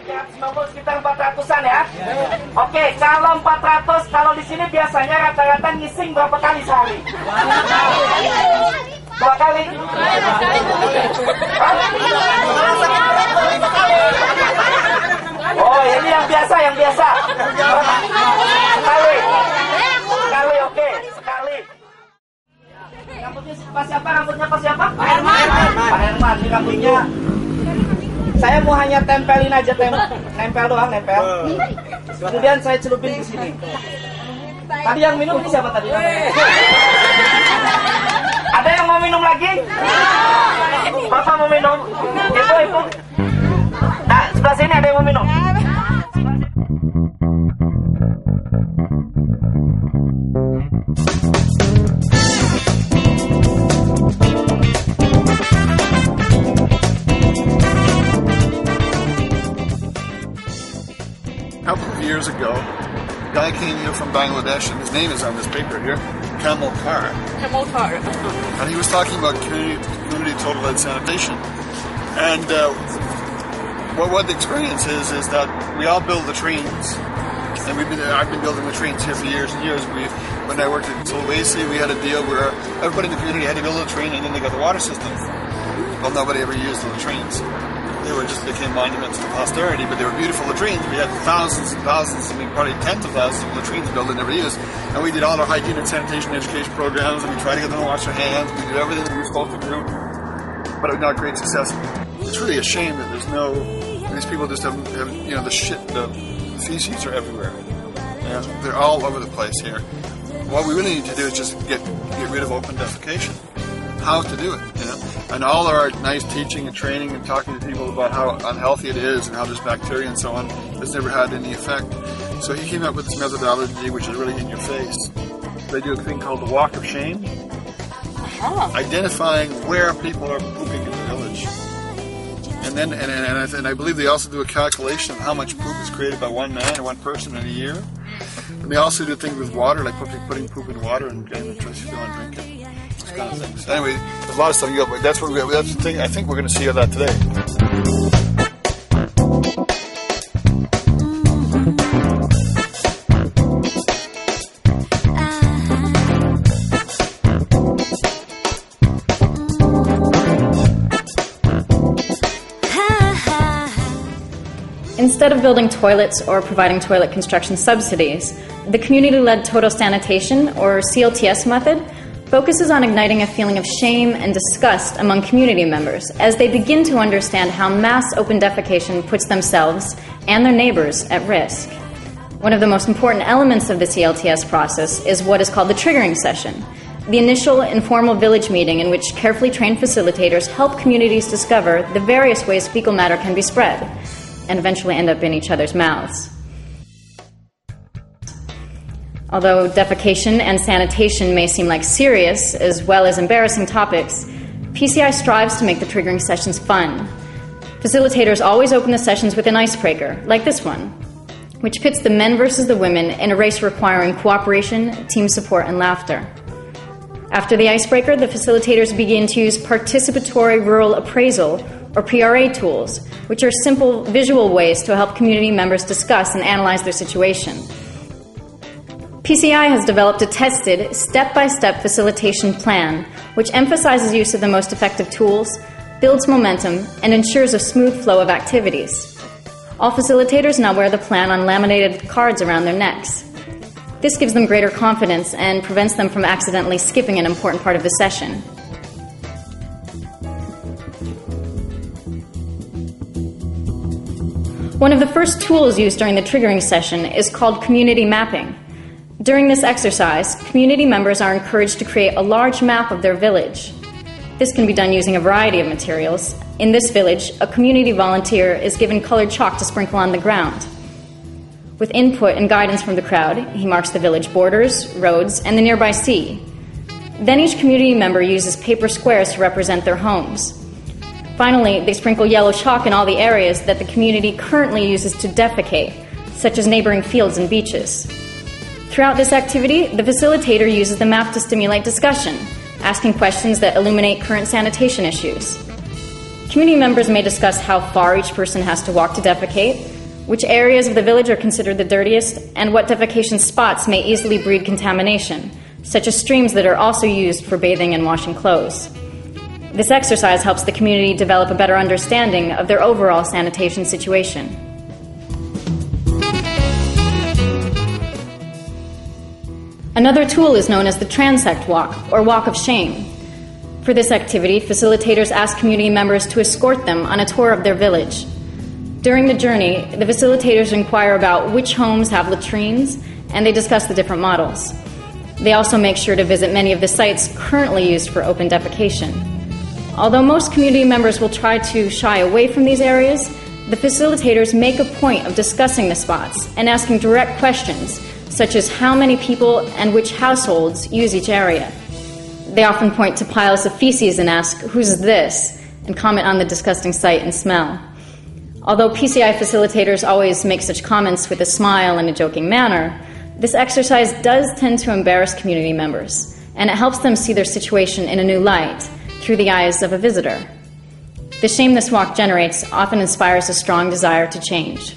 390 sekitar 400-an ya. Oke, kalau 400, kalau di sini biasanya rata-rata ngising berapa kali sehari? 2 kali. Oh, ini yang biasa, Sekali, oke, sekali. Rambutnya Pak siapa? Pak Herman, ini rambutnya. Saya mau hanya tempelin aja, nempel doang. Kemudian saya celupin ke sini. Tadi yang minum ini siapa tadi? Ada yang mau minum lagi? Bapak mau minum? Ibu. Nah, sebelah sini ada yang mau minum. A couple of years ago, a guy came here from Bangladesh, and his name is on this paper here, Kamal Kar. And he was talking about community total lead sanitation. And what the experience is that we all build latrines, and I've been building latrines here for years and years. When I worked at Sulawesi, we had a deal where everybody in the community had to build a latrine, and then they got the water system. Well, nobody ever used the latrines. They became monuments to posterity, but they were beautiful latrines. We had thousands and thousands, probably tens of thousands of latrines built and never used. And we did all our hygiene and sanitation education programs, and we tried to get them to wash their hands. We did everything that we were supposed to do, but it was not great success. It's really a shame that these people just have the feces are everywhere. Yeah, they're all over the place here. What we really need to do is just get rid of open defecation. How to do it, and all our nice teaching and training and talking to people about how unhealthy it is and how there's bacteria and so on has never had any effect. So he came up with this methodology which is really in your face. They do a thing called the walk of shame, identifying where people are pooping in the village, and then and I believe they also do a calculation of how much poop is created by one man or one person in a year. And they also do things with water, like putting poop in water and getting the trust to go and drink it. Kind of things. Anyway, there's a lot of stuff. But that's the thing. I think we're going to see of that today. Instead of building toilets or providing toilet construction subsidies, the community-led total sanitation, or CLTS method, focuses on igniting a feeling of shame and disgust among community members as they begin to understand how mass open defecation puts themselves and their neighbors at risk. One of the most important elements of the CLTS process is what is called the triggering session, the initial informal village meeting in which carefully trained facilitators help communities discover the various ways fecal matter can be spread and eventually end up in each other's mouths. Although defecation and sanitation may seem like serious as well as embarrassing topics, PCI strives to make the triggering sessions fun. Facilitators always open the sessions with an icebreaker, like this one, which pits the men versus the women in a race requiring cooperation, team support, and laughter. After the icebreaker, the facilitators begin to use participatory rural appraisal, or PRA tools, which are simple visual ways to help community members discuss and analyze their situation. PCI has developed a tested, step-by-step facilitation plan which emphasizes use of the most effective tools, builds momentum, and ensures a smooth flow of activities. All facilitators now wear the plan on laminated cards around their necks. This gives them greater confidence and prevents them from accidentally skipping an important part of the session. One of the first tools used during the triggering session is called community mapping. During this exercise, community members are encouraged to create a large map of their village. This can be done using a variety of materials. In this village, a community volunteer is given colored chalk to sprinkle on the ground. With input and guidance from the crowd, he marks the village borders, roads, and the nearby sea. Then each community member uses paper squares to represent their homes. Finally, they sprinkle yellow chalk in all the areas that the community currently uses to defecate, such as neighboring fields and beaches. Throughout this activity, the facilitator uses the map to stimulate discussion, asking questions that illuminate current sanitation issues. Community members may discuss how far each person has to walk to defecate, which areas of the village are considered the dirtiest, and what defecation spots may easily breed contamination, such as streams that are also used for bathing and washing clothes. This exercise helps the community develop a better understanding of their overall sanitation situation. Another tool is known as the transect walk, or walk of shame. For this activity, facilitators ask community members to escort them on a tour of their village. During the journey, the facilitators inquire about which homes have latrines, and they discuss the different models. They also make sure to visit many of the sites currently used for open defecation. Although most community members will try to shy away from these areas, the facilitators make a point of discussing the spots and asking direct questions, such as how many people and which households use each area. They often point to piles of feces and ask, "Who's this?" and comment on the disgusting sight and smell. Although PCI facilitators always make such comments with a smile and a joking manner, this exercise does tend to embarrass community members, and it helps them see their situation in a new light, through the eyes of a visitor. The shame this walk generates often inspires a strong desire to change.